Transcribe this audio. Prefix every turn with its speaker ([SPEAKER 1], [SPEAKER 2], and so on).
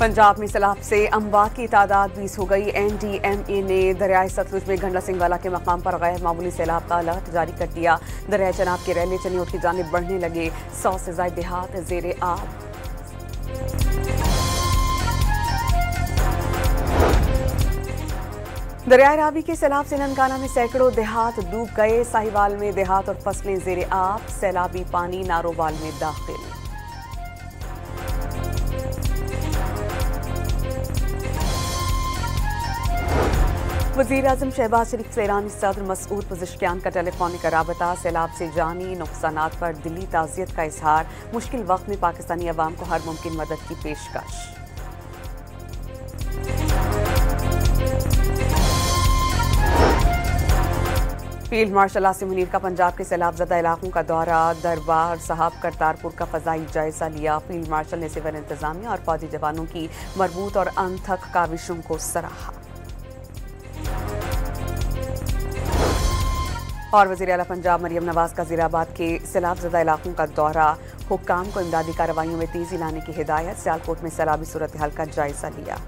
[SPEAKER 1] पंजाब में सैलाब से अमवात की तादाद 20 हो गई। NDMA ने दरियाए सतलुज में घंडा सिंहवाला के मकाम पर गैर मामूली सैलाब का अलर्ट जारी कर दिया। दरिया चनाब के रैले चनियोट की जानिब बढ़ने लगे। 100 से ज्यादा देहात जेरे आब। दरियाए रावी के सैलाब से ननकाना में सैकड़ों देहात डूब गए। साहिवाल में देहात और फसलें जेरे आब। सैलाबी पानी नारोवाल में दाखिल। वज़ीर-ए-आज़म शहबाज शरीफ से ईरानी सदर मसूद पज़ेश्कियान का टेलीफोनिक राबता। सैलाब से जानी नुकसानात पर दिली ताज़ियत का इजहार। मुश्किल वक्त में पाकिस्तानी अवाम को हर मुमकिन मदद की पेशकश। फील्ड मार्शल आसिम मुनीर का पंजाब के सैलाब ज़दा इलाकों का दौरा। दरबार साहब करतारपुर का फ़ज़ाई जायजा लिया। फील्ड मार्शल ने सिविल इंतजामिया और फौजी जवानों की मरबूत और अनथक काविशों को सराहा। और वज़ीर आला पंजाब मरियम नवाज का ज़ीराबाद के सैलाब ज़दा इलाकों का दौरा। हुक्काम को इमदादी कार्रवाइयों में तेज़ी लाने की हिदायत। सियालकोट में सैलाबी सूरत हाल का जायजा लिया।